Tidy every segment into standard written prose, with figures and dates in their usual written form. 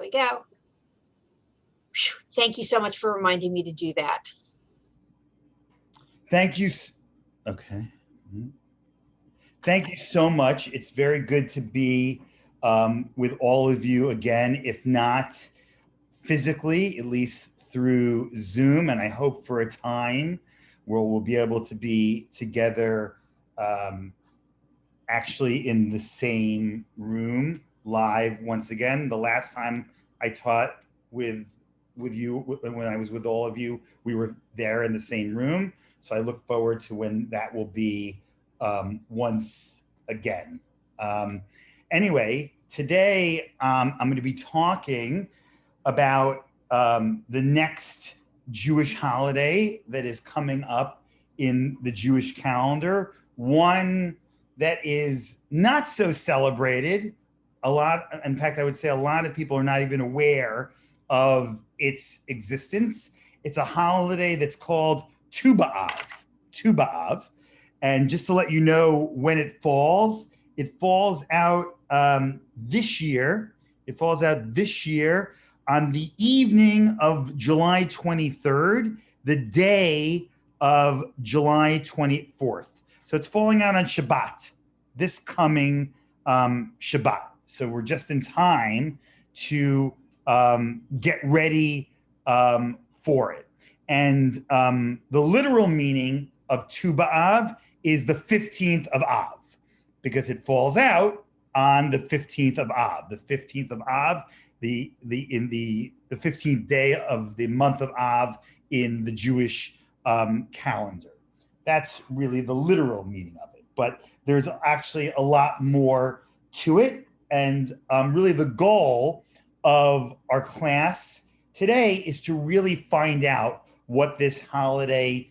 we go. Whew. Thank you so much for reminding me to do that. Thank you. Okay. Thank you so much. It's very good to be with all of you again, if not physically, at least through Zoom. And I hope for a time where we'll be able to be together actually in the same room live once again. The last time I taught with you, when I was with all of you, we were there in the same room. So I look forward to when that will be once again. Anyway, today I'm going to be talking about the next Jewish holiday that is coming up in the Jewish calendar, one that is not so celebrated. In fact, I would say a lot of people are not even aware of its existence. It's a holiday that's called Tu B'Av. And just to let you know when it falls out this year. It falls out this year on the evening of July 23rd, the day of July 24th. So it's falling out on Shabbat, this coming Shabbat. So we're just in time to get ready for it. And the literal meaning of Tu B'Av is the 15th of Av, because it falls out on the 15th of Av. The 15th of Av, the 15th day of the month of Av in the Jewish calendar. That's really the literal meaning of it. But there's actually a lot more to it. And really the goal of our class today is to really find out what this holiday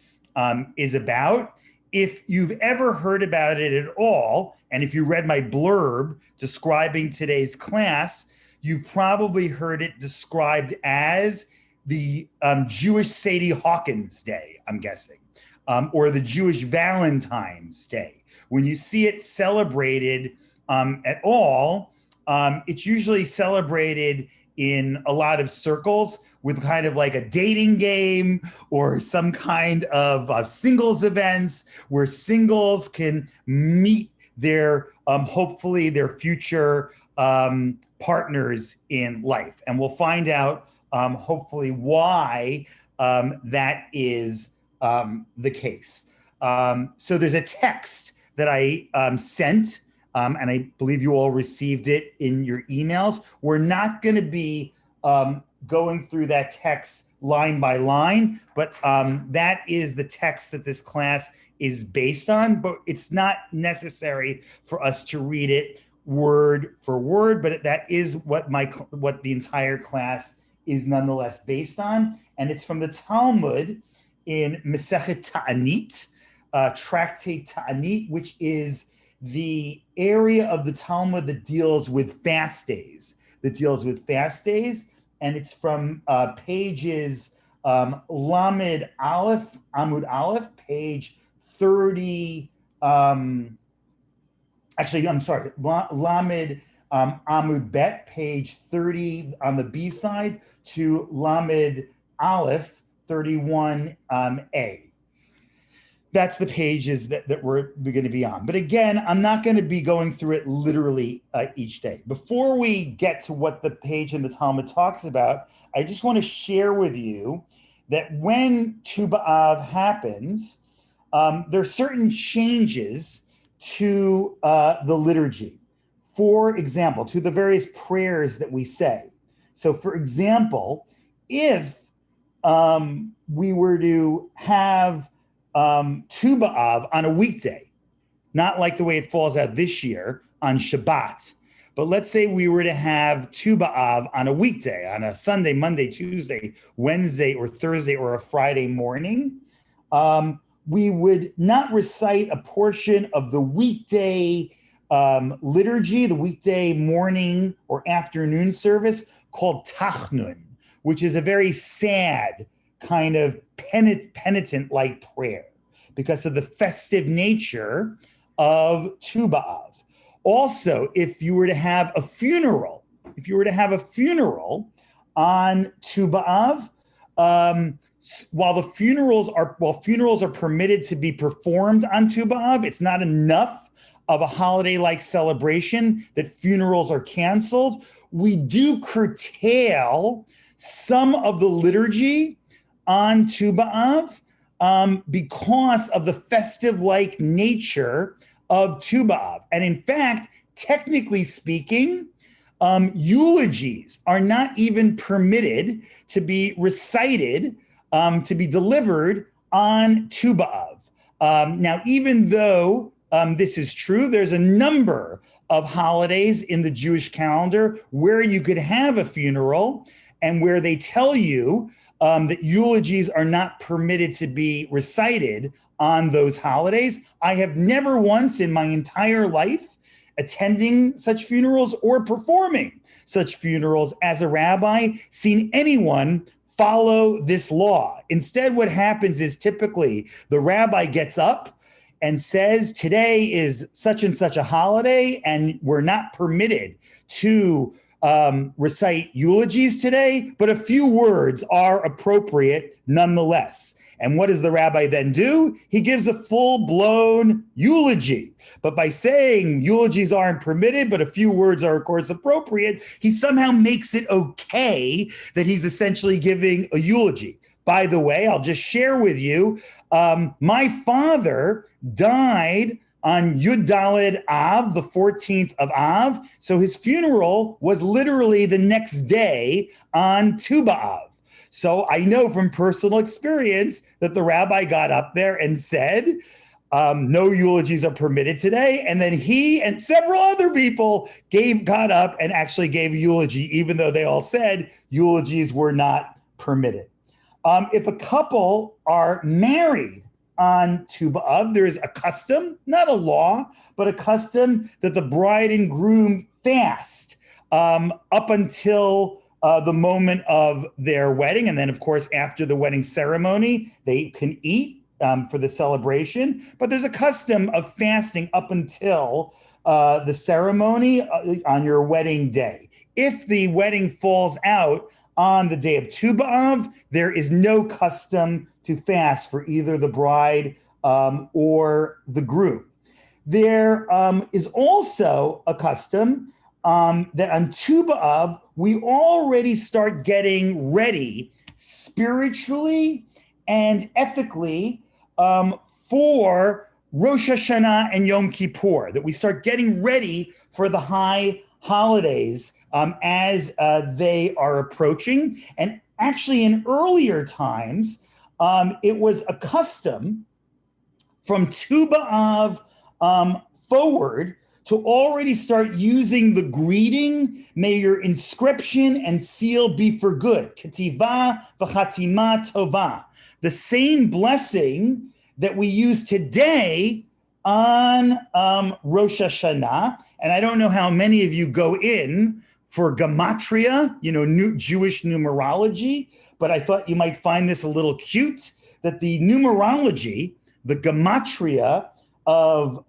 is about. If you've ever heard about it at all, and if you read my blurb describing today's class, you've probably heard it described as the Jewish Sadie Hawkins Day, I'm guessing, or the Jewish Valentine's Day. When you see it celebrated at all, it's usually celebrated in a lot of circles with kind of like a dating game or some kind of singles events where singles can meet their, hopefully their future partners in life. And we'll find out hopefully why that is the case. So there's a text that I sent, and I believe you all received it in your emails. We're not going to be going through that text line by line, but that is the text that this class is based on, but it's not necessary for us to read it word for word, but that is what the entire class is nonetheless based on. And it's from the Talmud in Masechet Ta'anit, Tractate Ta'anit, which is the area of the Talmud that deals with fast days, and it's from pages Lamed Aleph, Amud Aleph, page 30, actually, I'm sorry, Lamed Amud Bet, page 30 on the B side, to Lamed Aleph, 31A. That's the pages that we're going to be on. But again, I'm not going to be going through it literally each day. Before we get to what the page in the Talmud talks about, I just want to share with you that when Tu B'Av happens, there are certain changes to the liturgy. For example, to the various prayers that we say. So for example, if we were to have Tu B'Av on a weekday, not like the way it falls out this year on Shabbat, but let's say we were to have Tu B'Av on a weekday, on a Sunday, Monday, Tuesday, Wednesday, or Thursday, or a Friday morning, we would not recite a portion of the weekday liturgy, the weekday morning or afternoon service called Tachnun, which is a very sad kind of penitent-like prayer because of the festive nature of Tu B'Av. Also, if you were to have a funeral if you were to have a funeral on Tu B'Av, while funerals are permitted to be performed on Tu B'Av, it's not enough of a holiday-like celebration that funerals are canceled. We do curtail some of the liturgy on Tu B'Av because of the festive-like nature of Tu B'Av. And in fact, technically speaking, eulogies are not even permitted to be recited, to be delivered on Tu B'Av. Now, even though this is true, there's a number of holidays in the Jewish calendar where you could have a funeral and where they tell you that eulogies are not permitted to be recited on those holidays. I have never once in my entire life attending such funerals or performing such funerals as a rabbi seen anyone follow this law. Instead, what happens is typically the rabbi gets up and says, today is such and such a holiday, and we're not permitted to recite eulogies today, but a few words are appropriate nonetheless. And what does the rabbi then do? He gives a full-blown eulogy. But by saying eulogies aren't permitted, but a few words are, of course, appropriate, he somehow makes it okay that he's essentially giving a eulogy. By the way, I'll just share with you, my father died on Yud Daled Av, the 14th of Av. So his funeral was literally the next day on Tu B'Av. So I know from personal experience that the rabbi got up there and said, no eulogies are permitted today. And then he and several other people got up and actually gave a eulogy, even though they all said eulogies were not permitted. If a couple are married on Tu B'Av, there is a custom, not a law, but a custom that the bride and groom fast up until the moment of their wedding. And then, of course, after the wedding ceremony, they can eat for the celebration. But there's a custom of fasting up until the ceremony on your wedding day. If the wedding falls out on the day of Tu B'Av, there is no custom to fast for either the bride or the groom. There is also a custom that on Tu B'Av, we already start getting ready spiritually and ethically for Rosh Hashanah and Yom Kippur, that we start getting ready for the high holidays as they are approaching. And actually in earlier times, it was a custom from Tu B'Av forward to already start using the greeting, may your inscription and seal be for good, Ketiva v'chatima tova, the same blessing that we use today on Rosh Hashanah. And I don't know how many of you go in for gematria, new Jewish numerology, but I thought you might find this a little cute, that the numerology, the gematria of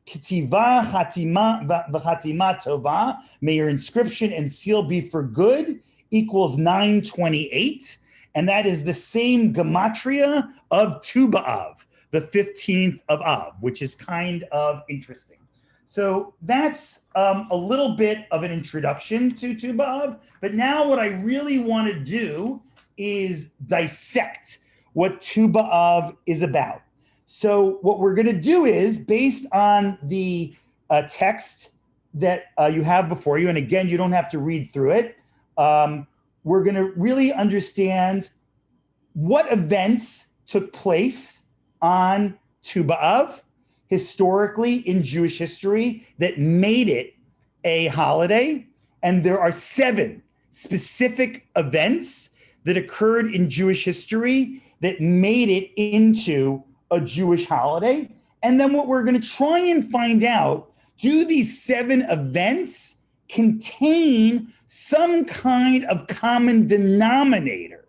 Ketiva, Chatima, v'Chatima Tova, may your inscription and seal be for good, equals 928. And that is the same gematria of Tu B'Av, the 15th of Av, which is kind of interesting. So that's a little bit of an introduction to Tu B'Av. But now what I really want to do is dissect what Tu B'Av is about. So what we're going to do is, based on the text that you have before you, and again, you don't have to read through it, we're going to really understand what events took place on Tu B'Av historically in Jewish history that made it a holiday. And there are 7 specific events that occurred in Jewish history that made it into a Jewish holiday. And then what we're going to try and find out, do these 7 events contain some kind of common denominator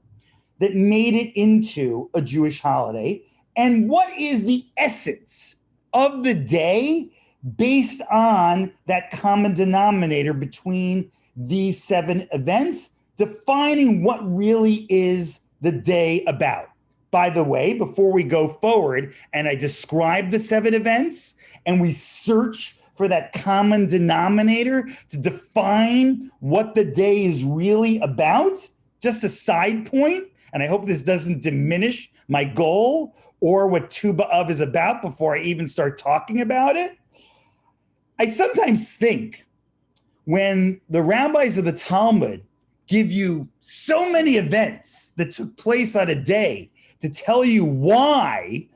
that made it into a Jewish holiday? And what is the essence of the day based on that common denominator between these 7 events, defining what really is the day about. By the way, before we go forward and I describe the 7 events and we search for that common denominator to define what the day is really about, just a side point, and I hope this doesn't diminish my goal or what Tu B'Av is about before I even start talking about it. I sometimes think when the rabbis of the Talmud give you so many events that took place on a day to tell you why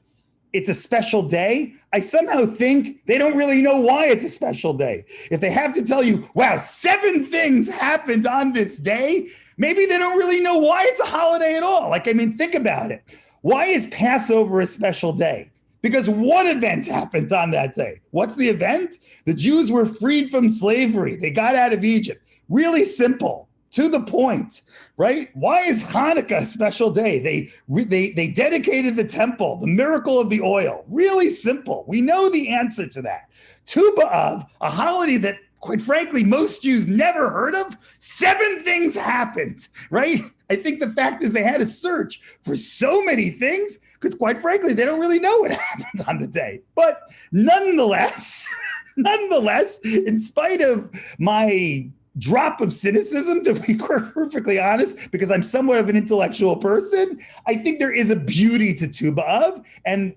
it's a special day, I somehow think they don't really know why it's a special day. If they have to tell you, wow, 7 things happened on this day, maybe they don't really know why it's a holiday at all. Like, I mean, think about it. Why is Passover a special day? Because what event happened on that day? What's the event? The Jews were freed from slavery. They got out of Egypt. Really simple, to the point, right? Why is Hanukkah a special day? They dedicated the temple, the miracle of the oil. Really simple. We know the answer to that. Tu B'Av, a holiday that, quite frankly, most Jews never heard of, 7 things happened, right? I think the fact is they had to search for so many things because, quite frankly, they don't really know what happened on the day. But nonetheless, in spite of my drop of cynicism, to be perfectly honest, because I'm somewhat of an intellectual person, I think there is a beauty to Tu B'Av. And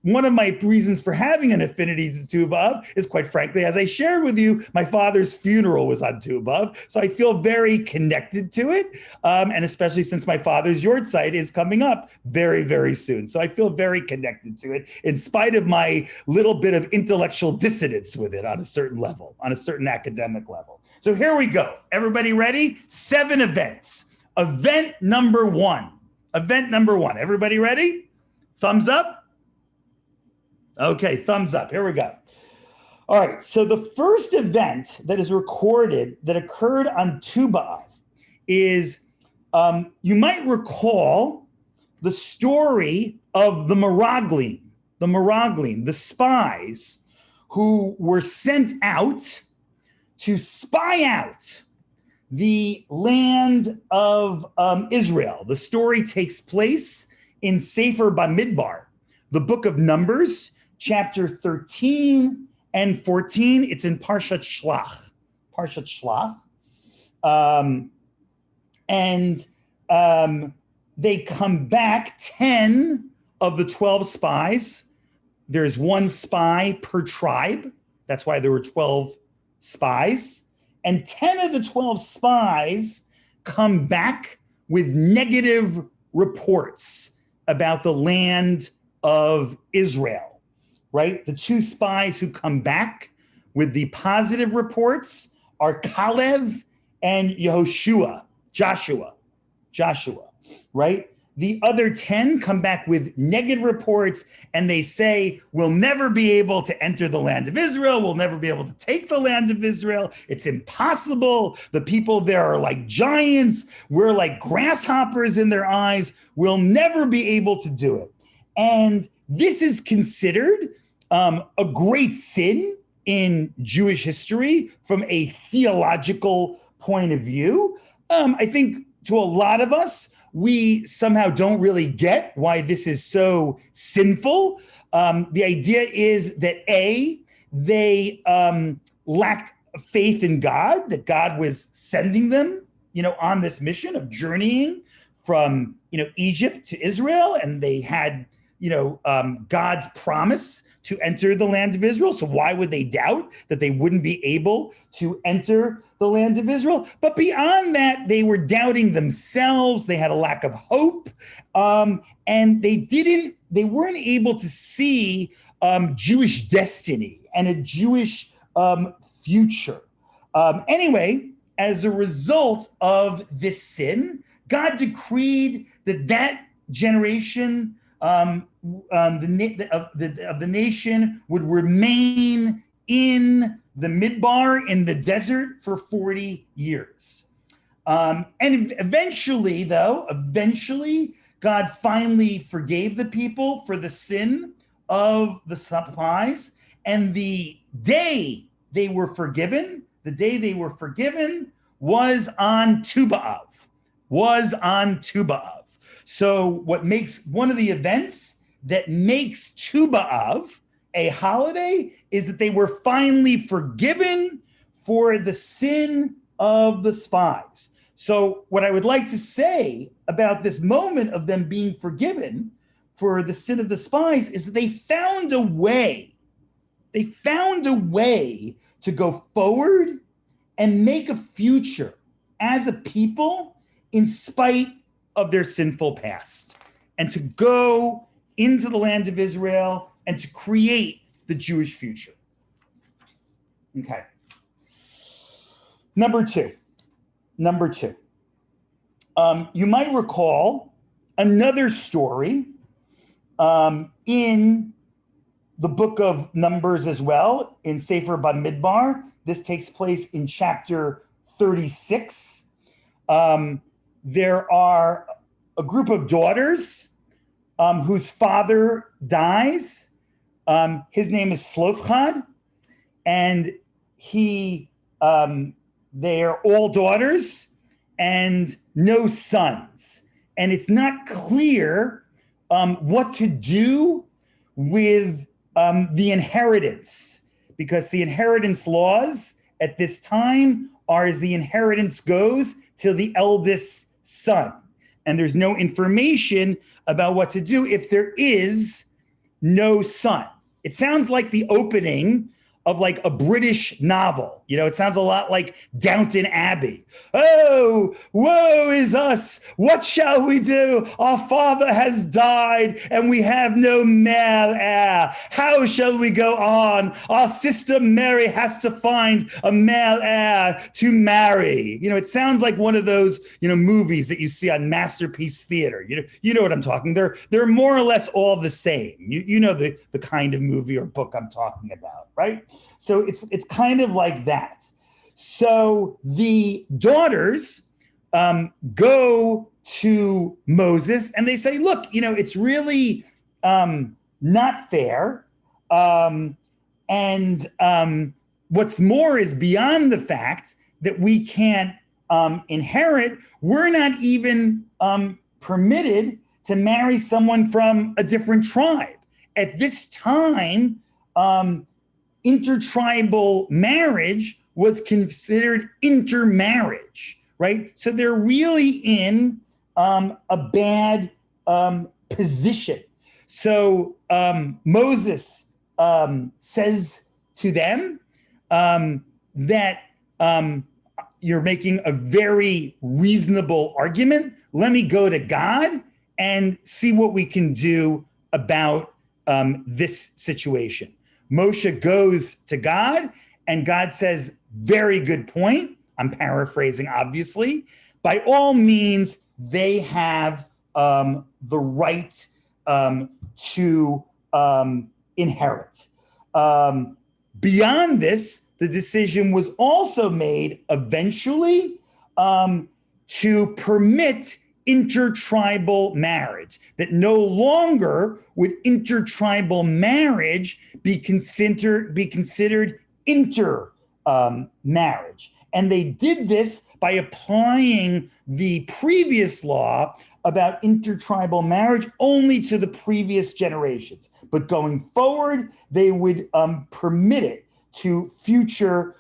one of my reasons for having an affinity to Tu B'Av is, quite frankly, as I shared with you, my father's funeral was on Tu B'Av. So I feel very connected to it. And especially since my father's yahrzeit is coming up very, very soon. So I feel very connected to it, in spite of my little bit of intellectual dissonance with it on a certain level, on a certain academic level. So here we go. Everybody ready? 7 events. Event number 1. Event number 1. Everybody ready? Thumbs up? Okay, thumbs up. Here we go. All right, so the first event that is recorded that occurred on Tu B'Av is, you might recall the story of the Meraglim, the spies who were sent out to spy out the land of Israel. The story takes place in Sefer Bamidbar, the book of Numbers, chapter 13 and 14. It's in Parshat Shlach. They come back, 10 of the 12 spies. There's 1 spy per tribe. That's why there were 12 spies. And 10 of the 12 spies come back with negative reports about the land of Israel, right? The 2 spies who come back with the positive reports are Kalb and Joshua, right? The other 10 come back with negative reports and they say, we'll never be able to enter the land of Israel. We'll never be able to take the land of Israel. It's impossible. The people there are like giants. We're like grasshoppers in their eyes. We'll never be able to do it. And this is considered a great sin in Jewish history from a theological point of view. I think to a lot of us, we somehow don't really get why this is so sinful. The idea is that they lacked faith in God, that God was sending them, on this mission of journeying from, Egypt to Israel, and they had, God's promise to enter the land of Israel. So why would they doubt that they wouldn't be able to enter the land of Israel? But beyond that, they were doubting themselves. They had a lack of hope. And they weren't able to see Jewish destiny and a Jewish future. Anyway, as a result of this sin, God decreed that generation of the nation would remain in the Midbar, in the desert, for 40 years. And eventually, God finally forgave the people for the sin of the spies. And the day they were forgiven was on Tu B'Av, was on Tu B'Av. So what makes one of the events that makes Tu B'Av a holiday is that they were finally forgiven for the sin of the spies. So what I would like to say about this moment of them being forgiven for the sin of the spies is that they found a way. They found a way to go forward and make a future as a people in spite of their sinful past, and to go into the land of Israel and to create the Jewish future. Okay. Number two. You might recall another story in the book of Numbers as well, in Sefer Bamidbar. This takes place in chapter 36. There are a group of daughters whose father dies. His name is Slothchad, and they are all daughters and no sons. And it's not clear what to do with the inheritance, because the inheritance laws at this time are as the inheritance goes to the eldest son. And there's no information about what to do if there is no son. It sounds like the opening of like a British novel. You know, it sounds a lot like Downton Abbey. Oh, woe is us. What shall we do? Our father has died and we have no male heir. How shall we go on? Our sister Mary has to find a male heir to marry. You know, it sounds like one of those, movies that you see on Masterpiece Theater. You know what I'm talking. They're more or less all the same. You know the kind of movie or book I'm talking about, right? So it's kind of like that. So the daughters go to Moses and they say, look, it's really not fair. And what's more is beyond the fact that we can't inherit, we're not even permitted to marry someone from a different tribe. At this time, intertribal marriage was considered intermarriage, right? So they're really in a bad position. So Moses says to them that you're making a very reasonable argument. Let me go to God and see what we can do about this situation. Moshe goes to God and God says, very good point. I'm paraphrasing, obviously. By all means, they have the right to inherit. Beyond this, the decision was also made eventually to permit intertribal marriage, that no longer would intertribal marriage be considered intermarriage. And they did this by applying the previous law about intertribal marriage only to the previous generations. But going forward, they would permit it to future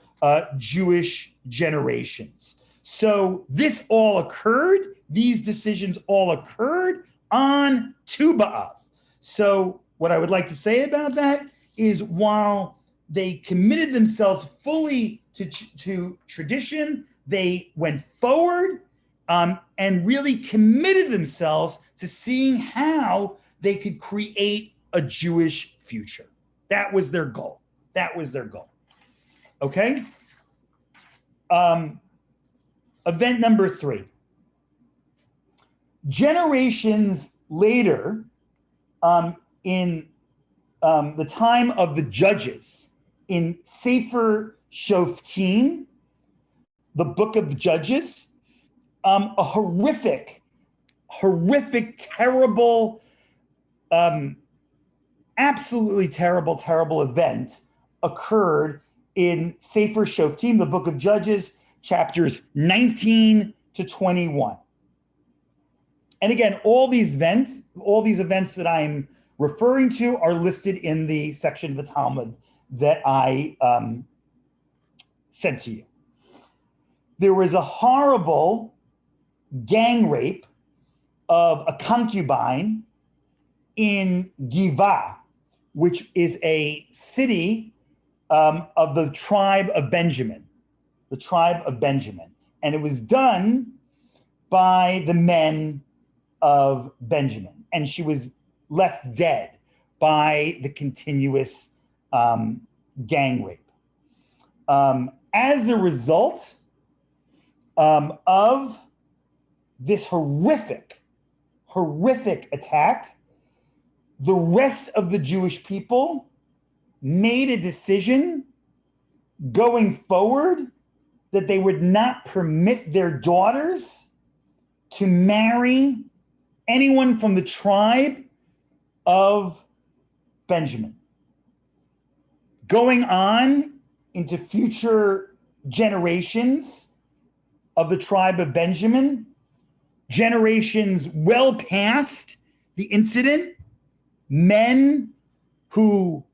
Jewish generations. So this all occurred. These decisions all occurred on Tu B'Av. So what I would like to say about that is, while they committed themselves fully to tradition, they went forward and really committed themselves to seeing how they could create a Jewish future. That was their goal. Okay? Event number 3. Generations later, in the time of the judges, in Sefer Shoftim, the book of Judges, a horrific, terrible, absolutely terrible event occurred in Sefer Shoftim, the book of Judges, chapters 19 to 21. And again, all these events that I'm referring to are listed in the section of the Talmud that I sent to you. There was a horrible gang rape of a concubine in Giva, which is a city of the tribe of Benjamin, And it was done by the men of Benjamin. And she was left dead by the continuous gang rape. As a result of this horrific attack, the rest of the Jewish people made a decision going forward that they would not permit their daughters to marry anyone from the tribe of Benjamin. Going on into future generations of the tribe of Benjamin, generations well past the incident, men who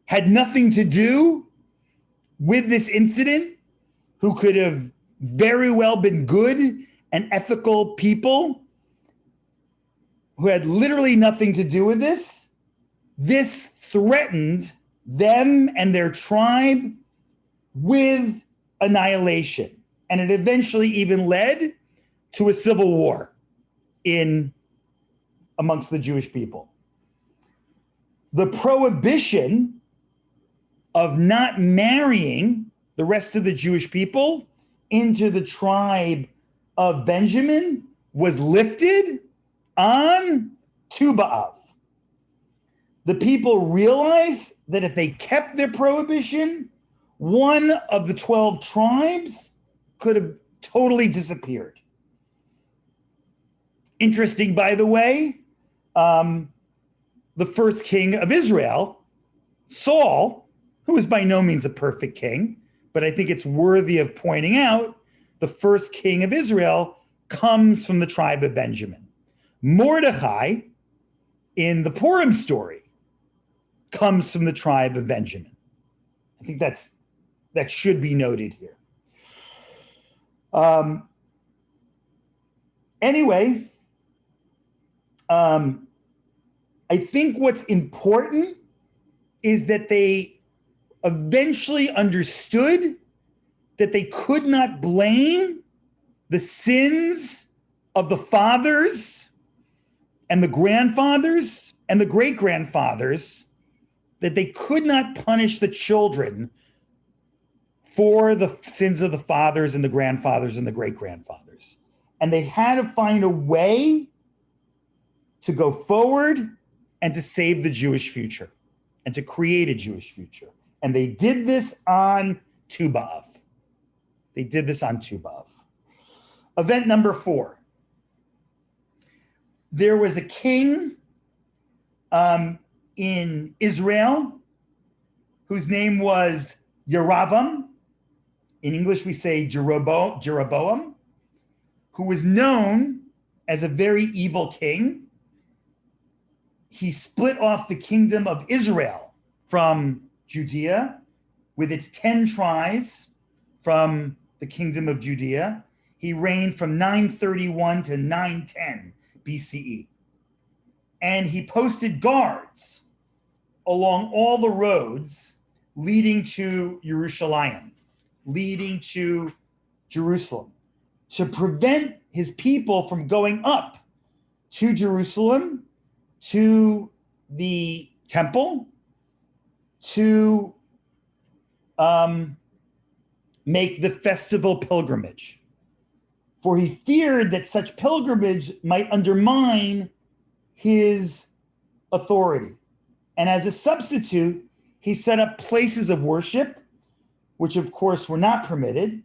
had nothing to do with this incident, who could have very well been good and ethical people, who had literally nothing to do with this. This threatened them and their tribe with annihilation. And it eventually even led to a civil war amongst the Jewish people. The prohibition of not marrying the rest of the Jewish people into the tribe of Benjamin was lifted on Tu B'Av. The people realized that if they kept their prohibition, one of the 12 tribes could have totally disappeared. Interesting, by the way, the first king of Israel, Saul, who was by no means a perfect king, but I think it's worthy of pointing out, the first king of Israel comes from the tribe of Benjamin. Mordechai, in the Purim story, comes from the tribe of Benjamin. I think that should be noted here. Anyway, I think what's important is that they eventually understood that they could not blame the sins of the fathers and the grandfathers and the great-grandfathers, that they could not punish the children for the sins of the fathers and the grandfathers and the great-grandfathers. And they had to find a way to go forward and to save the Jewish future and to create a Jewish future. And they did this on Tu B'Av. Event number 4. There was a king in Israel whose name was Yeravam. In English, we say Jeroboam, who was known as a very evil king. He split off the kingdom of Israel from Judea with its 10 tribes from the kingdom of Judea. He reigned from 931 to 910 BCE. And he posted guards along all the roads leading to Jerusalem, leading to Jerusalem, to prevent his people from going up to Jerusalem, to the temple, to make the festival pilgrimage. For he feared that such pilgrimage might undermine his authority. And as a substitute, he set up places of worship, which of course were not permitted,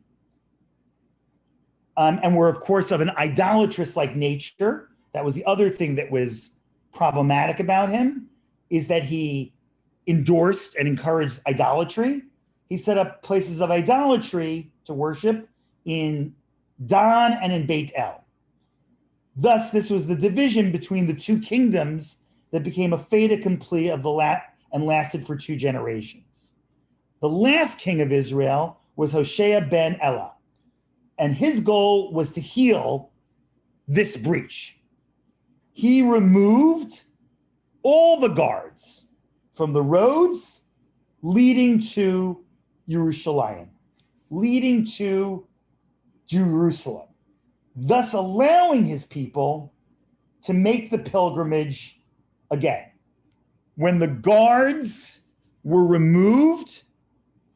and were of course of an idolatrous-like nature. That was the other thing that was problematic about him, is that he endorsed and encouraged idolatry. He set up places of idolatry to worship in Dan and in Beit El. Thus, this was the division between the two kingdoms that became a fait accompli of and lasted for 2 generations. The last king of Israel was Hoshea ben Elah, and his goal was to heal this breach. He removed all the guards from the roads leading to Jerusalem, leading to Jerusalem, thus allowing his people to make the pilgrimage again. When the guards were removed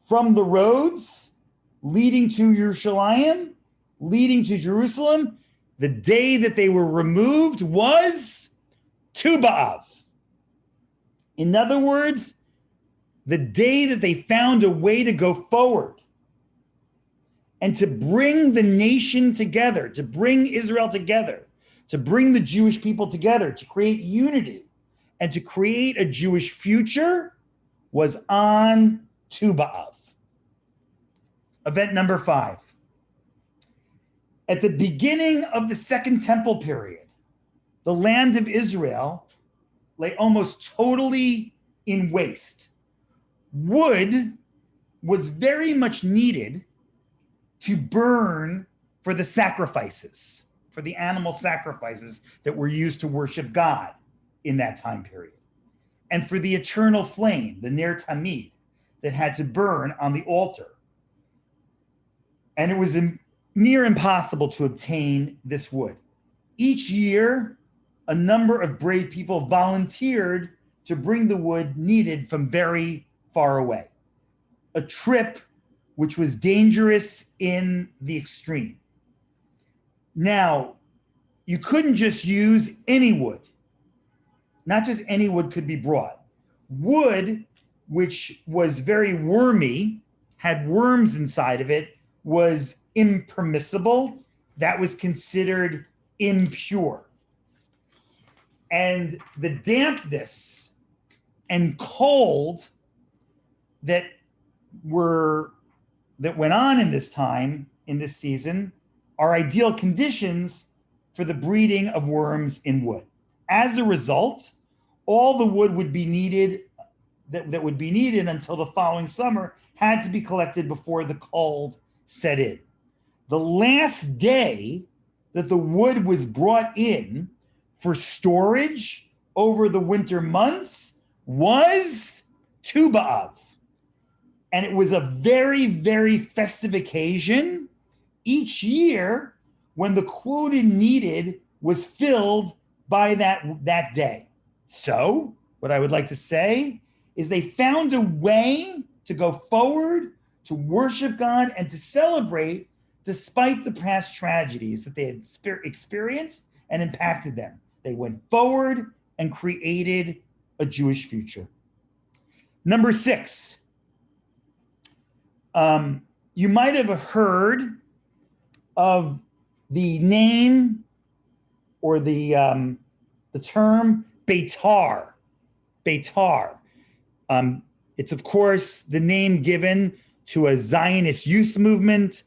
from the roads leading to Jerusalem, leading to Jerusalem, the day that they were removed was Tu B'Av. In other words, the day that they found a way to go forward and to bring the nation together, to bring Israel together, to bring the Jewish people together, to create unity and to create a Jewish future was on Tu B'Av. Event number 5. At the beginning of the Second Temple period, the land of Israel lay almost totally in waste. Wood was very much needed to burn for the sacrifices, for the animal sacrifices that were used to worship God in that time period, and for the eternal flame, the Ner Tamid, that had to burn on the altar. And it was near impossible to obtain this wood. Each year, a number of brave people volunteered to bring the wood needed from very far away. A trip which was dangerous in the extreme. Now, you couldn't just use any wood. Not just any wood could be brought. Wood, which was very wormy, had worms inside of it, was impermissible. That was considered impure. And the dampness and cold that went on in this time, in this season, are ideal conditions for the breeding of worms in wood. As a result, all the wood would be needed that would be needed until the following summer had to be collected before the cold set in. The last day that the wood was brought in for storage over the winter months was Tu B'Av. And it was a very, very festive occasion each year when the quota needed was filled by that day. So what I would like to say is they found a way to go forward, to worship God, and to celebrate despite the past tragedies that they had experienced and impacted them. They went forward and created a Jewish future. Number 6. You might have heard of the name or the term Beitar. Beitar. It's, of course, the name given to a Zionist youth movement,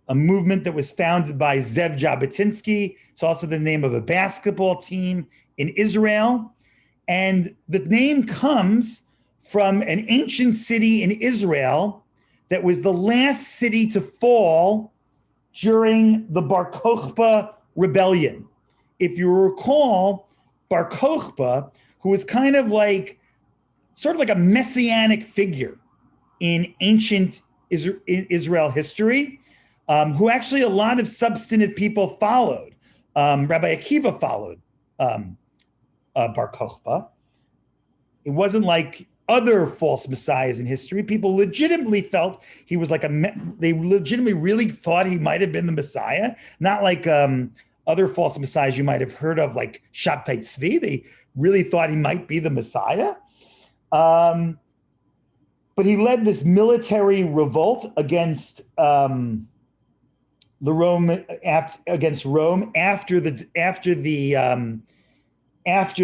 a movement that was founded by Zev Jabotinsky. It's also the name of a basketball team in Israel. And the name comes from an ancient city in Israel that was the last city to fall during the Bar Kokhba rebellion. If you recall, Bar Kokhba, who was kind of like, sort of like a messianic figure in ancient Israel history, who actually a lot of substantive people followed. Rabbi Akiva followed Bar Kokhba. It wasn't like other false messiahs in history. People legitimately felt he was like they legitimately really thought he might have been the Messiah, not like other false messiahs you might have heard of, like Shabtai Tzvi. They really thought he might be the Messiah. But he led this military revolt against the against Rome after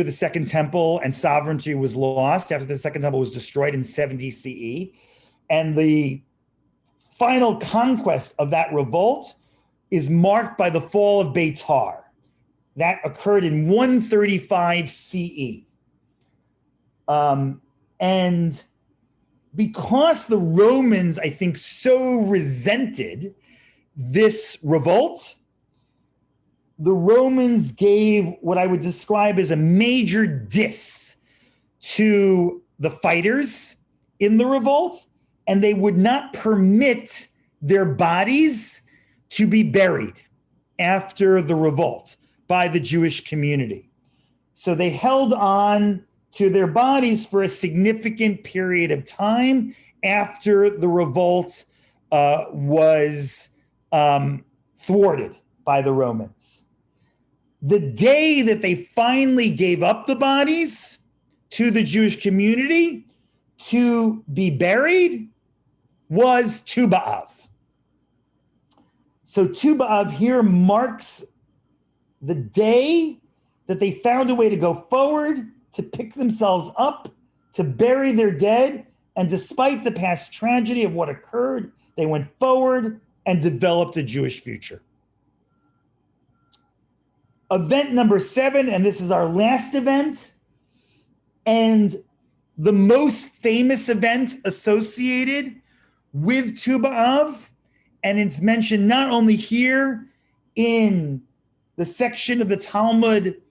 the Second Temple and sovereignty was lost, after the Second Temple was destroyed in 70 CE. And the final conquest of that revolt is marked by the fall of Beitar. That occurred in 135 CE. And because the Romans, I think, so resented this revolt, the Romans gave what I would describe as a major diss to the fighters in the revolt, and they would not permit their bodies to be buried after the revolt by the Jewish community. So they held on to their bodies for a significant period of time after the revolt was thwarted by the Romans. The day that they finally gave up the bodies to the Jewish community to be buried was Tu B'Av. So Tu B'Av here marks the day that they found a way to go forward, to pick themselves up, to bury their dead, and despite the past tragedy of what occurred, they went forward and developed a Jewish future. Event number 7, and this is our last event, and the most famous event associated with Tu B'Av, and it's mentioned not only here in the section of the Talmud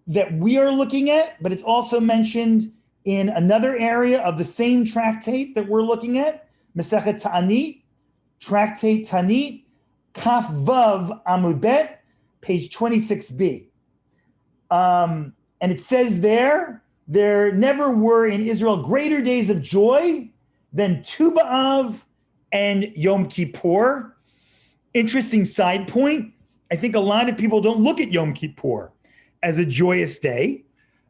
that we are looking at, but it's also mentioned in another area of the same tractate that we're looking at, Masechet Ta'anit, Tractate Ta'anit, Kaf Vav Amud Bet, page 26b. And it says there never were in Israel greater days of joy than Tu B'Av and Yom Kippur. Interesting side point. I think a lot of people don't look at Yom Kippur as a joyous day.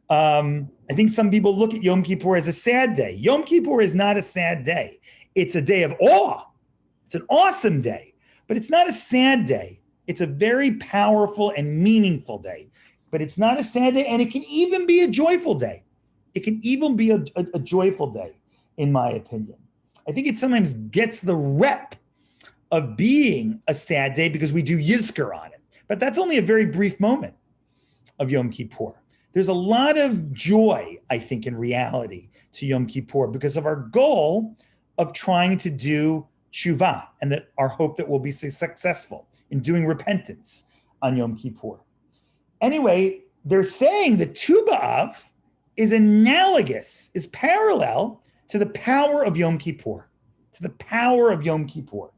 I think some people look at Yom Kippur as a sad day. Yom Kippur is not a sad day. It's a day of awe. It's an awesome day, but it's not a sad day. It's a very powerful and meaningful day, but it's not a sad day, and it can even be a joyful day. It can even be a joyful day, in my opinion. I think it sometimes gets the rep of being a sad day because we do Yizkor on it, but that's only a very brief moment of Yom Kippur. There's a lot of joy, I think, in reality to Yom Kippur because of our goal of trying to do tshuva and that our hope that we'll be successful in doing repentance on Yom Kippur. Anyway, they're saying that Tu B'Av is analogous, is parallel to the power of Yom Kippur, to the power of Yom Kippur.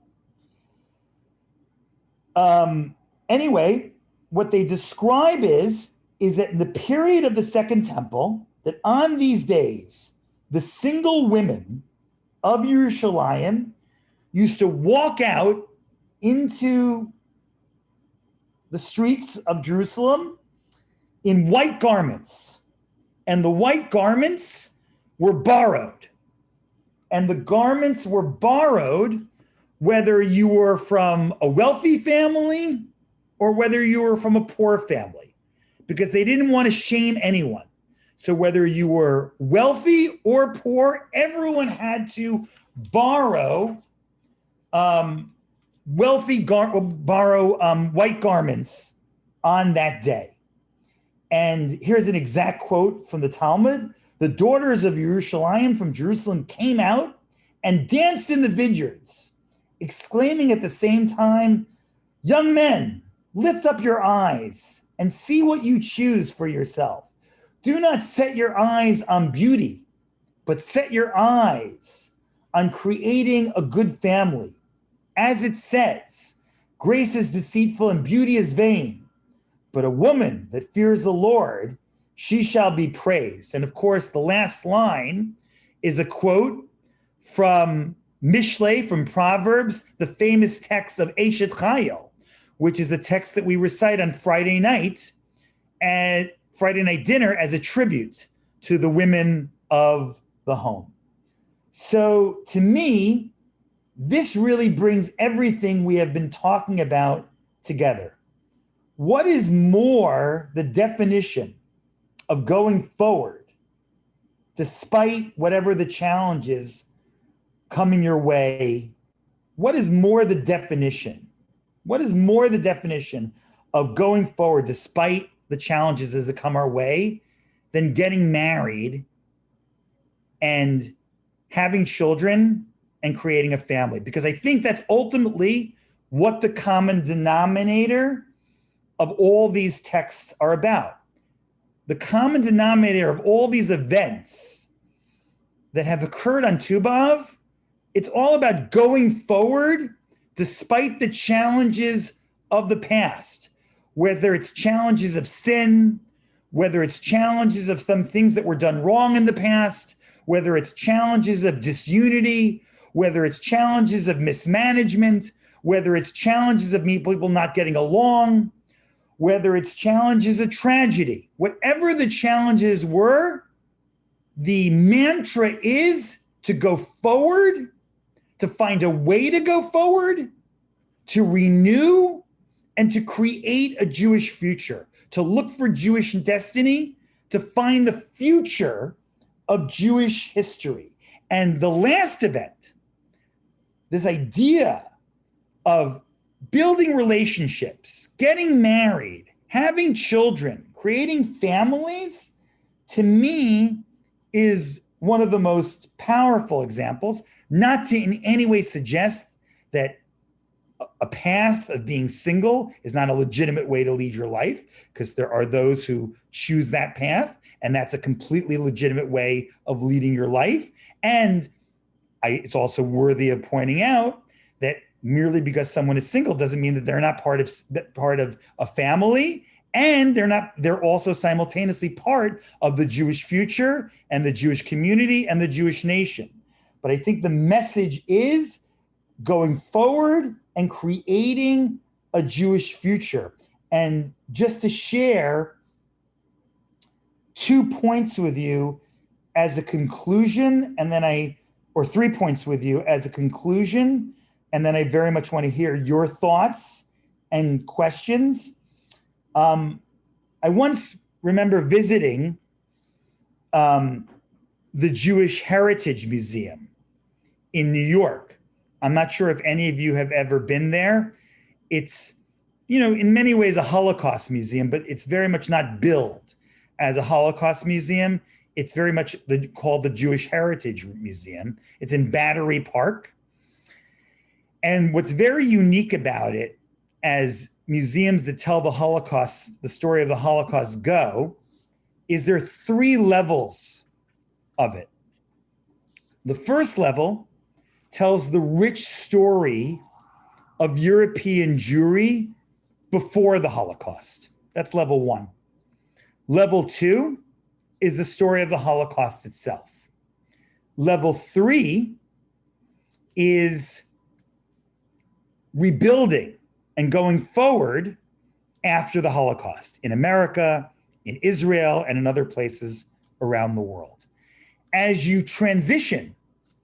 Anyway, what they describe is that in the period of the Second Temple, that on these days, the single women of Yerushalayim used to walk out into the streets of Jerusalem in white garments. And the white garments were borrowed. And the garments were borrowed whether you were from a wealthy family or whether you were from a poor family, because they didn't want to shame anyone. So whether you were wealthy or poor, everyone had to borrow white garments on that day. And here's an exact quote from the Talmud. The daughters of Yerushalayim from Jerusalem came out and danced in the vineyards, exclaiming at the same time, "Young men, lift up your eyes and see what you choose for yourself. Do not set your eyes on beauty, but set your eyes on creating a good family. As it says, grace is deceitful and beauty is vain, but a woman that fears the Lord, she shall be praised." And of course, the last line is a quote from Mishlei, from Proverbs, the famous text of Eshet Chayil, which is a text that we recite on Friday night at Friday night dinner as a tribute to the women of the home. So to me, this really brings everything we have been talking about together. What is more the definition of going forward, despite whatever the challenges coming your way? What is more the definition What is more the definition of going forward despite the challenges that come our way than getting married and having children and creating a family? Because I think that's ultimately what the common denominator of all these texts are about. The common denominator of all these events that have occurred on Tu B'Av, it's all about going forward despite the challenges of the past, whether it's challenges of sin, whether it's challenges of some things that were done wrong in the past, whether it's challenges of disunity, whether it's challenges of mismanagement, whether it's challenges of people not getting along, whether it's challenges of tragedy. Whatever the challenges were, the mantra is to go forward, to find a way to go forward, to renew, and to create a Jewish future, to look for Jewish destiny, to find the future of Jewish history. And the last event, this idea of building relationships, getting married, having children, creating families, to me is one of the most powerful examples, not to in any way suggest that a path of being single is not a legitimate way to lead your life, because there are those who choose that path, and that's a completely legitimate way of leading your life. And it's also worthy of pointing out that merely because someone is single doesn't mean that they're not part of a family, and they're also simultaneously part of the Jewish future and the Jewish community and the Jewish nation. But I think the message is going forward and creating a Jewish future. And just to share 2 points with you as a conclusion, and then or 3 points with you as a conclusion, and then I very much want to hear your thoughts and questions. I once remember visiting the Jewish Heritage Museum in New York. I'm not sure if any of you have ever been there. It's, in many ways a Holocaust museum, but it's very much not billed as a Holocaust museum. It's very much called the Jewish Heritage Museum. It's in Battery Park. And what's very unique about it, as museums that tell the story of the Holocaust go, is there are 3 levels of it. The first level tells the rich story of European Jewry before the Holocaust. That's level 1. Level 2 is the story of the Holocaust itself. Level 3 is rebuilding and going forward after the Holocaust in America, in Israel, and in other places around the world. As you transition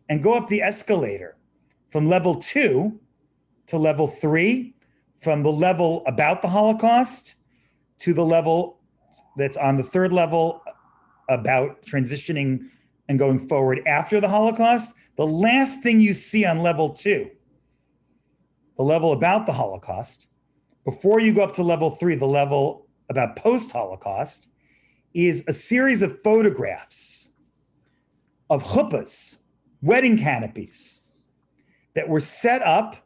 and go up the escalator from level 2 to level 3, from the level about the Holocaust to the level that's on the 3rd level about transitioning and going forward after the Holocaust, the last thing you see on level 2, the level about the Holocaust, before you go up to level 3, the level about post-Holocaust, is a series of photographs of chuppahs, wedding canopies, that were set up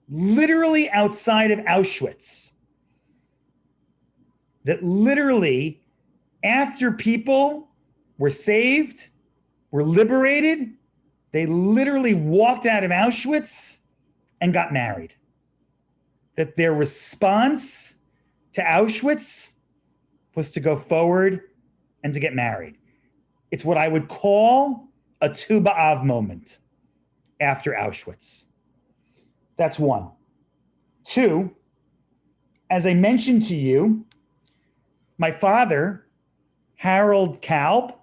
literally outside of Auschwitz. That literally, after people were saved, were liberated, they literally walked out of Auschwitz and got married. That their response to Auschwitz was to go forward and to get married. It's what I would call a Tu B'Av moment after Auschwitz. That's 1. 2, as I mentioned to you, my father, Harold Kalb,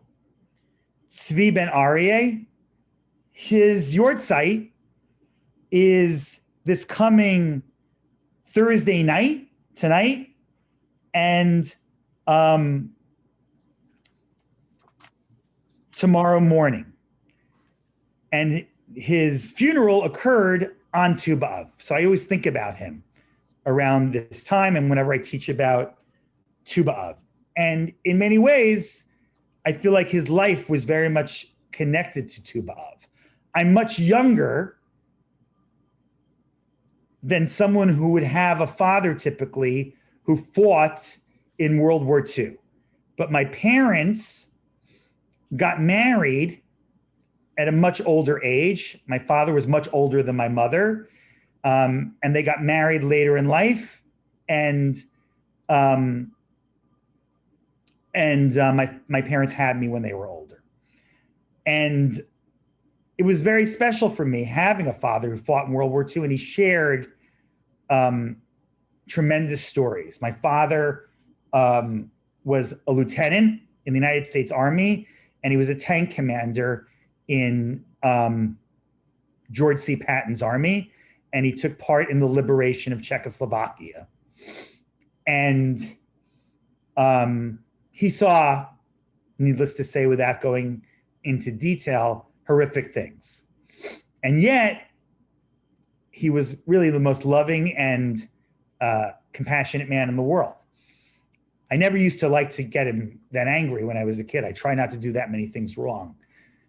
Tzvi Ben Aryeh, his yahrzeit is this coming Thursday night, tonight, and tomorrow morning. And his funeral occurred on Tu B'Av. So I always think about him around this time and whenever I teach about Tu B'Av. And in many ways, I feel like his life was very much connected to Tu B'Av. I'm much younger than someone who would have a father typically who fought in World War II. But my parents got married at a much older age. My father was much older than my mother, and they got married later in life. And my parents had me when they were older. And it was very special for me having a father who fought in World War II, and he shared tremendous stories. My father was a lieutenant in the United States Army, and he was a tank commander in George C. Patton's army, and he took part in the liberation of Czechoslovakia. And he saw, needless to say, without going into detail, horrific things. And yet, he was really the most loving and compassionate man in the world. I never used to like to get him that angry when I was a kid. I try not to do that many things wrong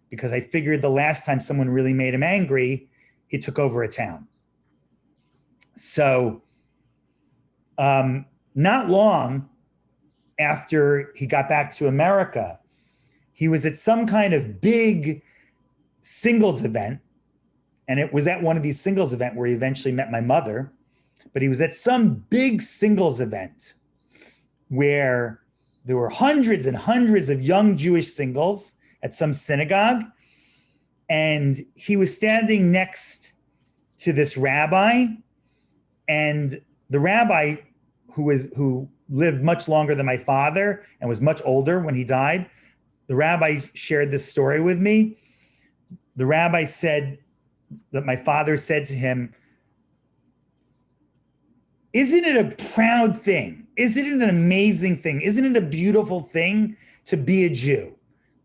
because I figured the last time someone really made him angry, he took over a town. So not long after he got back to America, he was at some kind of big singles event. And it was at one of these singles events where he eventually met my mother. But he was at some big singles event where there were hundreds and hundreds of young Jewish singles at some synagogue. And he was standing next to this rabbi. And the rabbi, who lived much longer than my father and was much older when he died, the rabbi shared this story with me. The rabbi said that my father said to him, "Isn't it a proud thing? Isn't it an amazing thing? Isn't it a beautiful thing to be a Jew?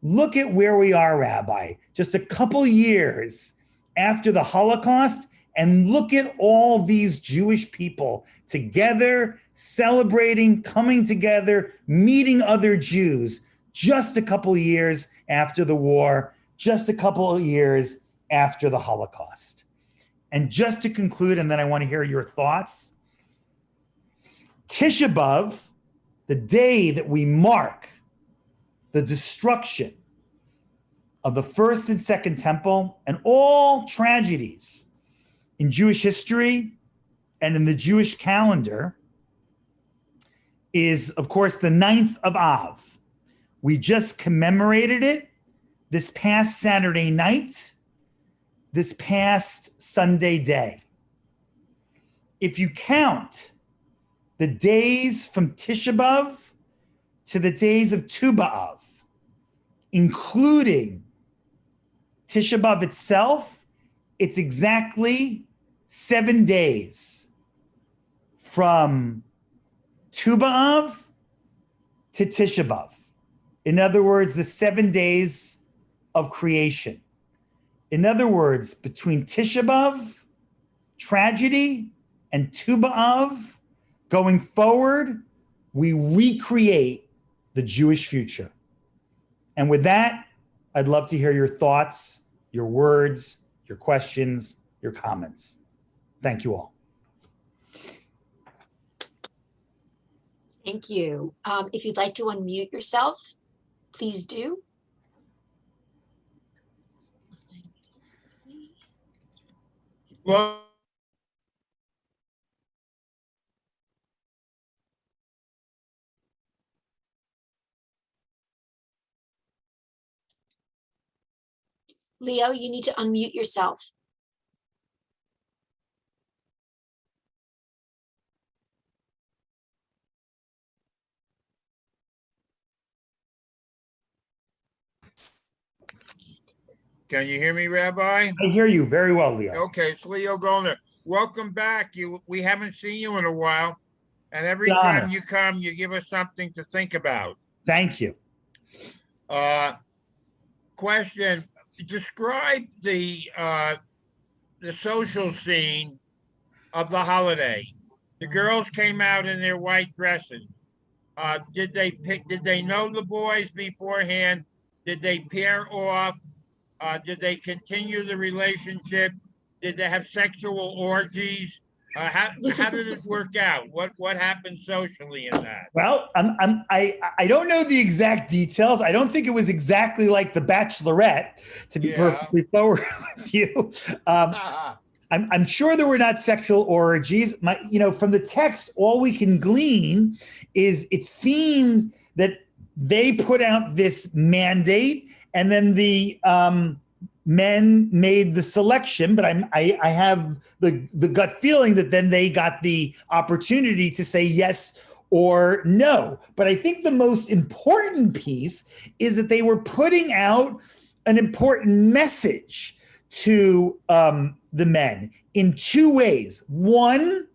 Look at where we are, Rabbi, just a couple years after the Holocaust, and look at all these Jewish people together, celebrating, coming together, meeting other Jews just a couple years after the war, just a couple of years after the Holocaust." And just to conclude, and then I want to hear your thoughts, Tisha B'Av, the day that we mark the destruction of the first and second temple and all tragedies in Jewish history and in the Jewish calendar, is, of course, the 9th of Av. We just commemorated it this past Saturday night, this past Sunday day. If you count the days from Tisha B'Av to the days of Tu B'Av, including Tisha B'Av itself, it's exactly 7 days from Tu B'Av to Tisha B'Av. In other words, the 7 days of creation. In other words, between Tisha B'Av, tragedy, and Tu B'Av, going forward, we recreate the Jewish future. And with that, I'd love to hear your thoughts, your words, your questions, your comments. Thank you all. Thank you. If you'd like to unmute yourself, please do. Well, Leo, you need to unmute yourself. can you hear me, Rabbi? I hear you very well, Leo. Okay, it's Leo Goldner. Welcome back. We haven't seen you in a while, and every Good honor. time you come, you give us something to think about. Thank you. Question: describe the social scene of the holiday. The girls came out in their white dresses. Did they know the boys beforehand? Did they pair off? Did they continue the relationship? Did they have sexual orgies? How did it work out? What happened socially in that? Well, I don't know the exact details. I don't think it was exactly like The Bachelorette, to be perfectly forward with you. I'm sure there were not sexual orgies. From the text, all we can glean is it seems that they put out this mandate, and then the men made the selection. But I have the gut feeling that then they got the opportunity to say yes or no. But I think the most important piece is that they were putting out an important message to the men in two ways. One,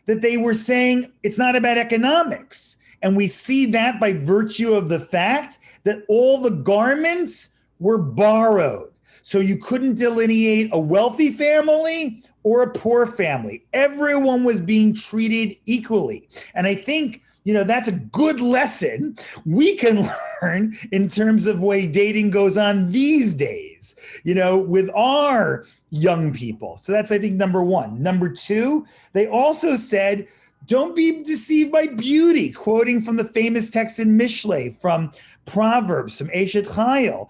that they were saying it's not about economics. And we see that by virtue of the fact that all the garments were borrowed. So you couldn't delineate a wealthy family or a poor family. Everyone was being treated equally. And I think, that's a good lesson we can learn in terms of way dating goes on these days, with our young people. So that's, I think, number one. Number two, they also said, don't be deceived by beauty, quoting from the famous text in Mishlei, from Proverbs, from Eshet Chayil.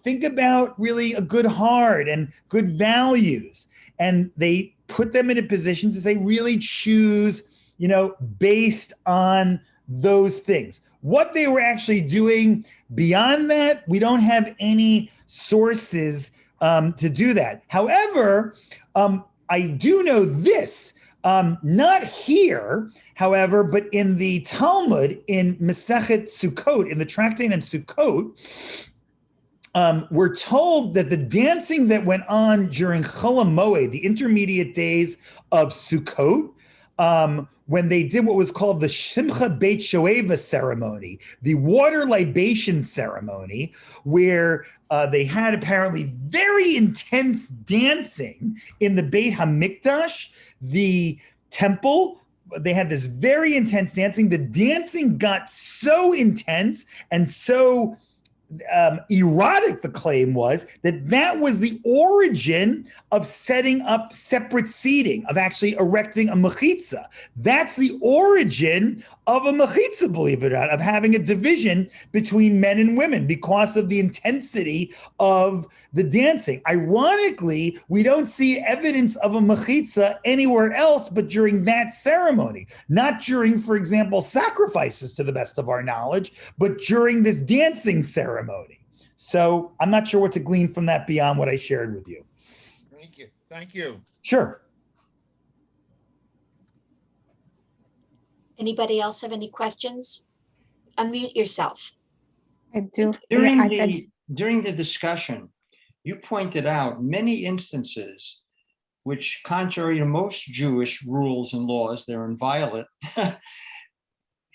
Think about really a good heart and good values. And they put them in a position to say, really choose, based on those things. What they were actually doing beyond that, we don't have any sources to do that. However, I do know this, not here, however, but in the Talmud, in Masechet Sukkot, in the tractate on Sukkot, we're told that the dancing that went on during Chol HaMoed, the intermediate days of Sukkot, when they did what was called the Simcha Beit Shoeva ceremony, the water libation ceremony, where they had apparently very intense dancing in the Beit HaMikdash, the temple. They had this very intense dancing. The dancing got so intense and so erotic, the claim was, that was the origin of setting up separate seating, of actually erecting a mechitza. That's the origin of a mechitza, believe it or not, of having a division between men and women because of the intensity of the dancing. Ironically, we don't see evidence of a mechitza anywhere else but during that ceremony. Not during, for example, sacrifices, to the best of our knowledge, but during this dancing ceremony. So I'm not sure what to glean from that beyond what I shared with you. Thank you. Thank you. Sure. Anybody else have any questions? Unmute yourself. I do. During the discussion, you pointed out many instances which, contrary to most Jewish rules and laws, they're inviolate.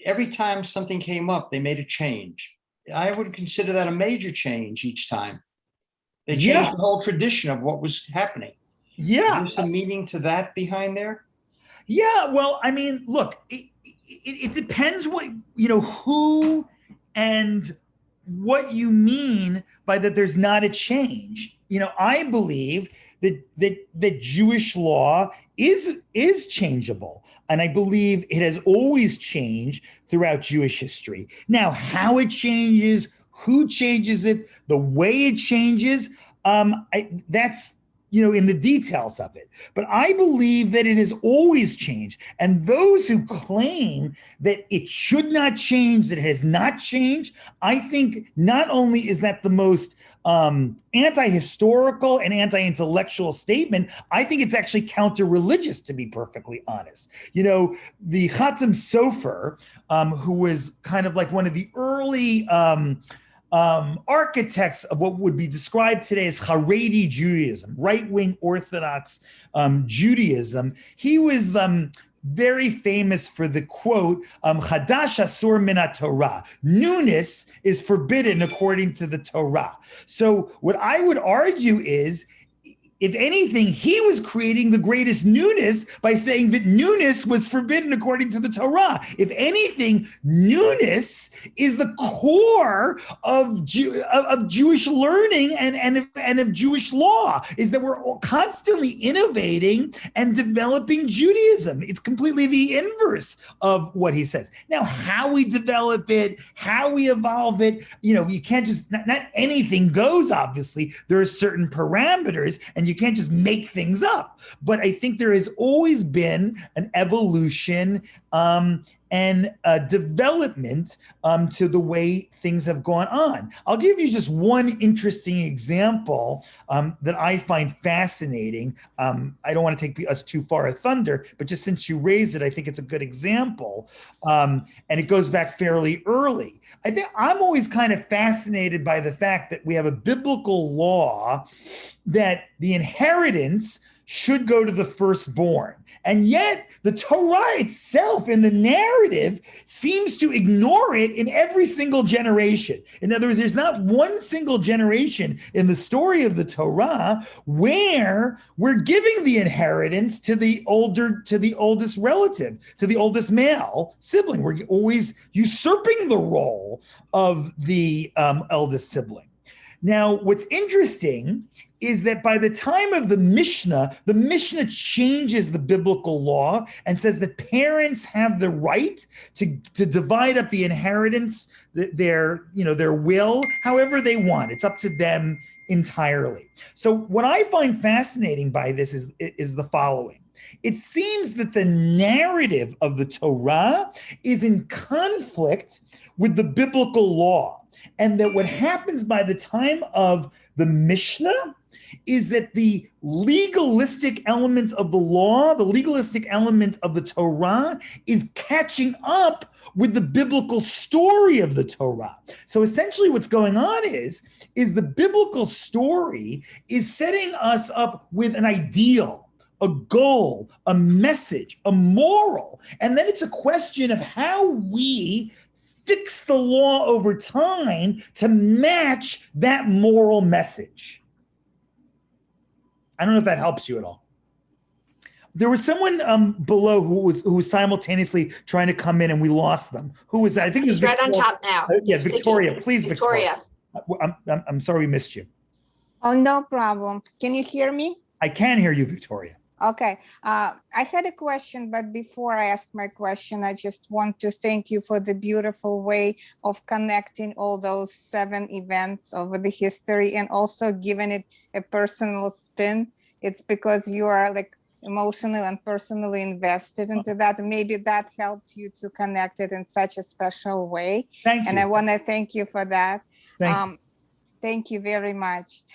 Every time something came up, they made a change. I would consider that a major change each time. They changed the whole tradition of what was happening. Yeah. There's some meaning to that behind there? Yeah, well, I mean, look, it depends what, who and what you mean by that there's not a change. I believe that Jewish law is changeable. And I believe it has always changed throughout Jewish history. Now, how it changes, who changes it, the way it changes, that's in the details of it. But I believe that it has always changed. And those who claim that it should not change, that it has not changed, I think not only is that the most anti-historical and anti-intellectual statement, I think it's actually counter-religious, to be perfectly honest. The Chatam Sofer, who was kind of like one of the early architects of what would be described today as Haredi Judaism, right-wing Orthodox Judaism. He was very famous for the quote, Chadash Asur min Torah. Newness is forbidden according to the Torah. So what I would argue is if anything, he was creating the greatest newness by saying that newness was forbidden according to the Torah. If anything, newness is the core of Jewish learning and of Jewish law, is that we're constantly innovating and developing Judaism. It's completely the inverse of what he says. Now, how we develop it, how we evolve it, you can't just, not anything goes, obviously. There are certain parameters, and you can't just make things up. But I think there has always been an evolution and a development to the way things have gone on. I'll give you just one interesting example that I find fascinating. I don't want to take us too far of thunder, but just since you raised it, I think it's a good example. And it goes back fairly early. I think I'm always kind of fascinated by the fact that we have a biblical law that the inheritance should go to the firstborn. And yet the Torah itself in the narrative seems to ignore it in every single generation. In other words, there's not one single generation in the story of the Torah where we're giving the inheritance to the oldest relative, to the oldest male sibling. We're always usurping the role of the eldest sibling. Now, what's interesting is that by the time of the Mishnah changes the biblical law and says that parents have the right to divide up the inheritance, their will, however they want. It's up to them entirely. So what I find fascinating by this is the following. It seems that the narrative of the Torah is in conflict with the biblical law, and that what happens by the time of the Mishnah is that the legalistic element of the law, the legalistic element of the Torah, is catching up with the biblical story of the Torah. So essentially what's going on is the biblical story is setting us up with an ideal, a goal, a message, a moral. And then it's a question of how we fix the law over time to match that moral message. I don't know if that helps you at all. There was someone below who was simultaneously trying to come in, and we lost them. Who was that? I think it was He's right on top now. Yeah, Victoria. Please, Victoria. I'm sorry we missed you. Oh, no problem. Can you hear me? I can hear you, Victoria. Okay. I had a question, but before I ask my question, I just want to thank you for the beautiful way of connecting all those 7 events over the history and also giving it a personal spin. It's because you are like emotionally and personally invested into that. Maybe that helped you to connect it in such a special way. Thank you. And I want to thank you for that. Thank you very much.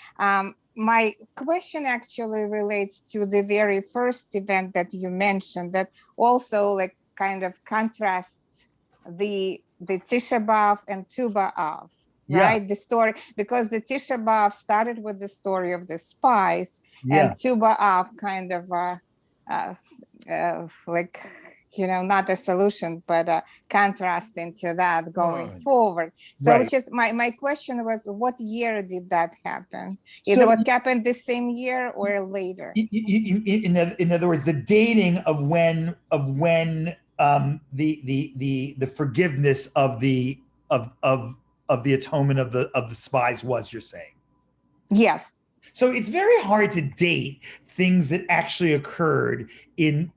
My question actually relates to the very first event that you mentioned that also like kind of contrasts the Tisha B'Av and Tu B'Av, right? The story, because the Tisha B'Av started with the story of the spies, and Tu B'Av kind of like, not a solution, but a contrast into that going forward. So it's just my question was, what year did that happen? Either what happened the same year or later? In other words, the dating of when the forgiveness of the atonement of the spies was, you're saying? Yes. So it's very hard to date things that actually occurred in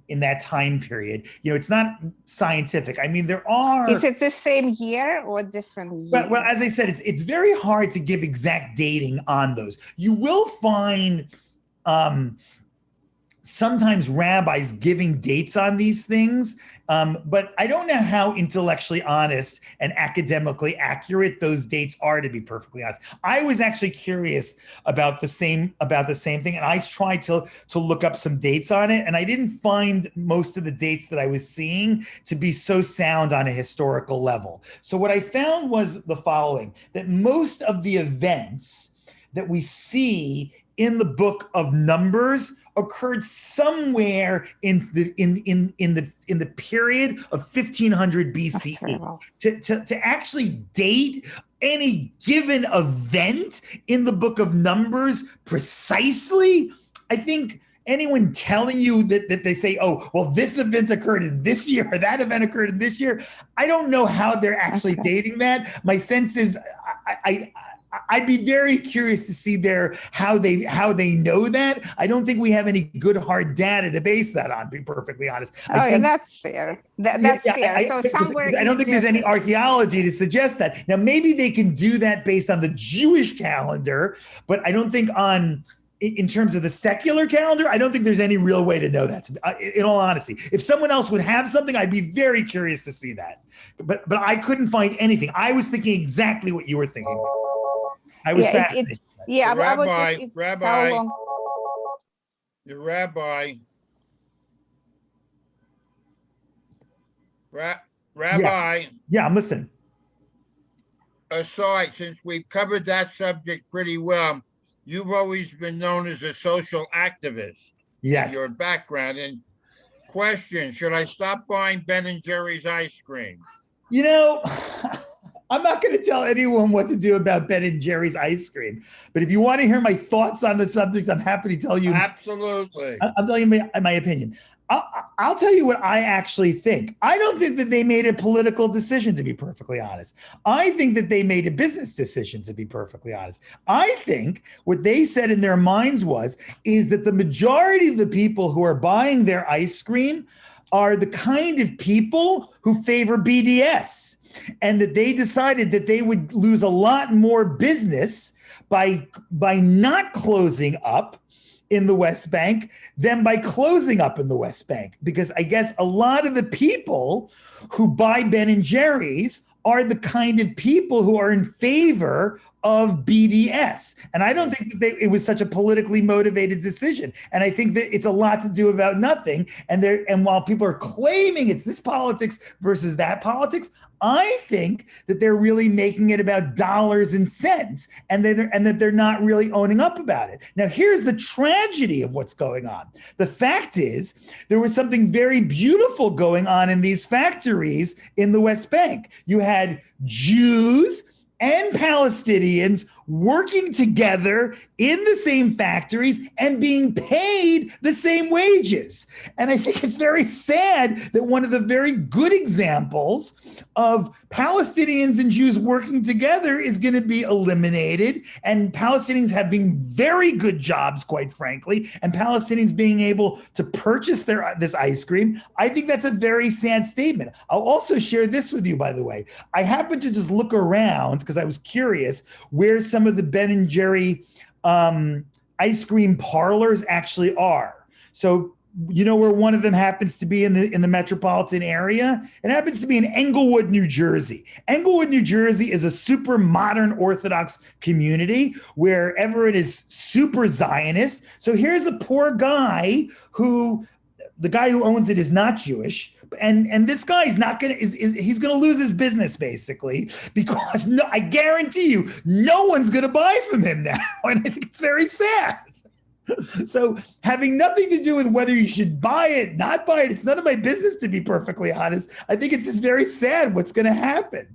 that time period. It's not scientific. I mean, there are. Is it the same year or different year? Well, as I said, it's very hard to give exact dating on those. You will find sometimes rabbis giving dates on these things, but I don't know how intellectually honest and academically accurate those dates are, to be perfectly honest. I was actually curious about the same thing, and I tried to look up some dates on it, and I didn't find most of the dates that I was seeing to be so sound on a historical level. So what I found was the following, that most of the events that we see in the book of Numbers occurred somewhere in the period of 1500 That's BCE. terrible. To actually date any given event in the book of Numbers precisely, I think anyone telling you that they say, oh, well, this event occurred in this year or that event occurred in this year, I don't know how they're actually dating that. My sense is I'd be very curious to see how they know that. I don't think we have any good hard data to base that on, to be perfectly honest. Oh, yeah, that's fair. That's fair. So somewhere I don't think there's any archaeology to suggest that. Now, maybe they can do that based on the Jewish calendar, but I don't think in terms of the secular calendar, I don't think there's any real way to know that, in all honesty. If someone else would have something, I'd be very curious to see that. But I couldn't find anything. I was thinking exactly what you were thinking. I was fascinated. Rabbi, Yeah, I'm listening. Aside, since we've covered that subject pretty well, you've always been known as a social activist. Yes. Your background. And question, should I stop buying Ben & Jerry's ice cream? You know, I'm not going to tell anyone what to do about Ben & Jerry's ice cream. But if you want to hear my thoughts on the subject, I'm happy to tell you. Absolutely. I'm telling you my opinion. I'll tell you what I actually think. I don't think that they made a political decision, to be perfectly honest. I think that they made a business decision, to be perfectly honest. I think what they said in their minds is that the majority of the people who are buying their ice cream are the kind of people who favor BDS, and that they decided that they would lose a lot more business by not closing up in the West Bank than by closing up in the West Bank. Because I guess a lot of the people who buy Ben & Jerry's are the kind of people who are in favor of BDS. And I don't think that it was such a politically motivated decision. And I think that it's a lot to do about nothing. And while people are claiming it's this politics versus that politics, I think that they're really making it about dollars and cents, and that they're not really owning up about it. Now, here's the tragedy of what's going on. The fact is, there was something very beautiful going on in these factories in the West Bank. You had Jews and Palestinians working together in the same factories and being paid the same wages. And I think it's very sad that one of the very good examples of Palestinians and Jews working together is going to be eliminated, and Palestinians having very good jobs, quite frankly, and Palestinians being able to purchase this ice cream. I think that's a very sad statement. I'll also share this with you, by the way. I happened to just look around because I was curious where some of the Ben & Jerry ice cream parlors actually are. So you know where one of them happens to be in the metropolitan area? It happens to be in Englewood, New Jersey. Englewood, New Jersey is a super modern Orthodox community where everyone is super Zionist. So here's a poor guy the guy who owns it is not Jewish. And this guy is not going to, he's going to lose his business basically, because I guarantee you, no one's going to buy from him now. And I think it's very sad. So having nothing to do with whether you should buy it, not buy it, it's none of my business, to be perfectly honest. I think it's just very sad what's going to happen.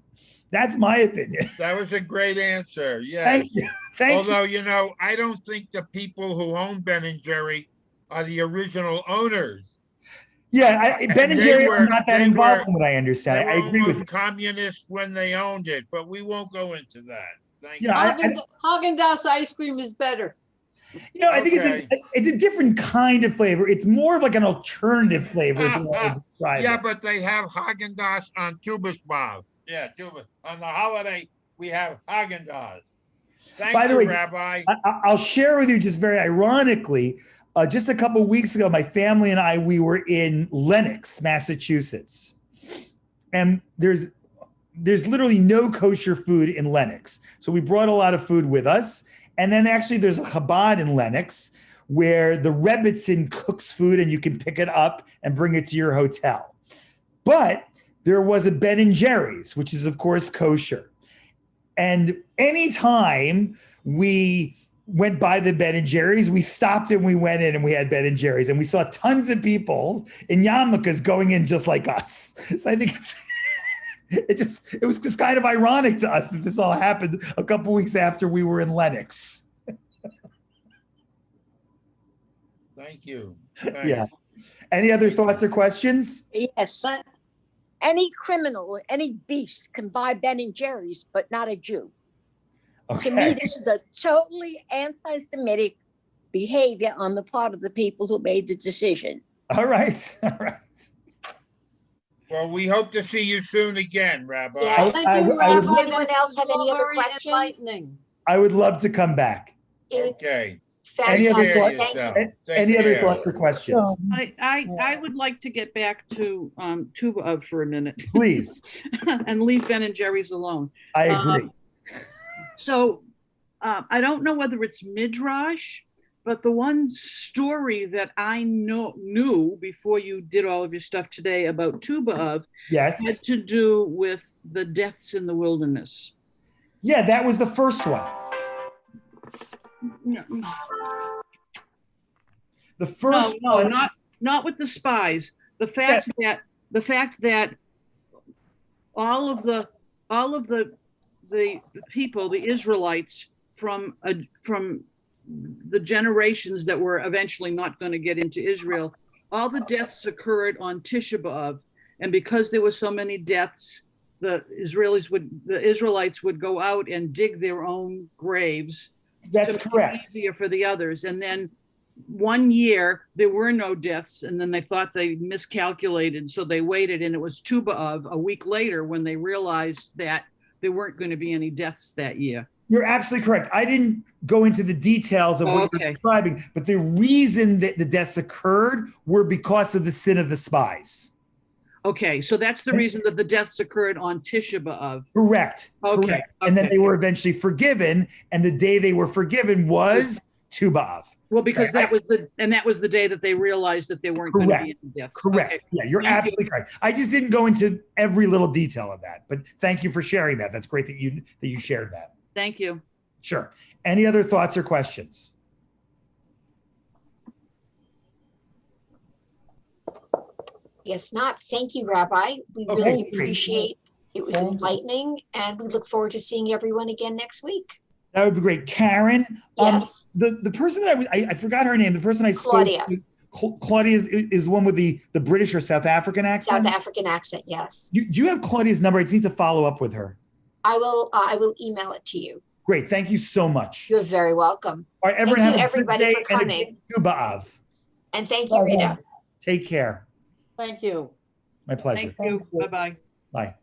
That's my opinion. That was a great answer. Yes. Thank you. Although, I don't think the people who own Ben & Jerry are the original owners. Yeah, Ben & Jerry are not that involved from what I understand. I agree with you. Communists when they owned it, but we won't go into that. Thank you. Haagen-Dazs ice cream is better. I think it's a different kind of flavor. It's more of like an alternative flavor. But they have Haagen-Dazs on Tubisbaum. Yeah, on the holiday, we have Haagen-Dazs. Thank you, Rabbi. I'll share with you just very ironically, just a couple of weeks ago, my family and we were in Lenox, Massachusetts. And there's literally no kosher food in Lenox. So we brought a lot of food with us. And then actually there's a Chabad in Lenox where the Rebbitzin cooks food and you can pick it up and bring it to your hotel. But there was a Ben & Jerry's, which is of course kosher. And anytime we went by the Ben and Jerry's. We stopped and we went in and we had Ben and Jerry's, and we saw tons of people in yarmulkes going in just like us. So I think it was just kind of ironic to us that this all happened a couple weeks after we were in Lenox. Thank you. Yeah. Any other thoughts or questions? Yes. But any criminal, any beast can buy Ben and Jerry's, but not a Jew. To me, Okay. this is a totally anti-Semitic behavior on the part of the people who made the decision. All right. All right. Well, we hope to see you soon again, Rabbi. Yeah. Thank I you, would- Rabbi. Anyone This else is have all any other very questions? enlightening. I would love to come back. Okay. Any other Fantastic. thoughts? Thank you. yourself. Take Any other care. thoughts or questions? I would like to get back to Tuba for a minute Please. and leave Ben and Jerry's alone. I agree. So I don't know whether it's Midrash, but the one story that I knew before you did all of your stuff today about Tuba Yes. had to do with the deaths in the wilderness. Yeah, that was the first one. No, The first no, one. not with the spies. The fact that all of the people, the Israelites from the generations that were eventually not going to get into Israel, all the deaths occurred on Tisha B'Av, and because there were so many deaths, the Israelites would go out and dig their own graves. That's to make it correct. easier for the others, and then one year there were no deaths, and then they thought they miscalculated, so they waited, and it was Tu B'Av a week later when they realized that there weren't going to be any deaths that year. You're absolutely correct. I didn't go into the details of what you're Okay. describing, but the reason that the deaths occurred were because of the sin of the spies. Okay, so that's the reason that the deaths occurred on Tisha B'Av. Correct. Okay, Correct. And then okay. they were eventually forgiven, and the day they were forgiven was Tu B'Av. Well, because Right. that was the day that they realized that there weren't going to be Correct. any deaths. Correct. Okay. Yeah, you're Thank you. absolutely correct. I just didn't go into every little detail of that, but thank you for sharing that. That's great that you shared that. Thank you. Sure. Any other thoughts or questions? Guess not. Thank you, Rabbi. We Okay, really great. appreciate it. Was Thank you. enlightening, and we look forward to seeing everyone again next week. That would be great. Karen, Yes. the person that I forgot her name. The person I spoke Claudia. to, Claudia is the one with the British or South African accent. South African accent, yes. Do you have Claudia's number? I just need to follow up with her. I will email it to you. Great. Thank you so much. You're very welcome. All right, everyone, Thank have you, a good everybody, day for and a coming. good Tu B'Av. And thank you, Rita. Take care. Thank you. My pleasure. Thank you. Bye-bye. Bye.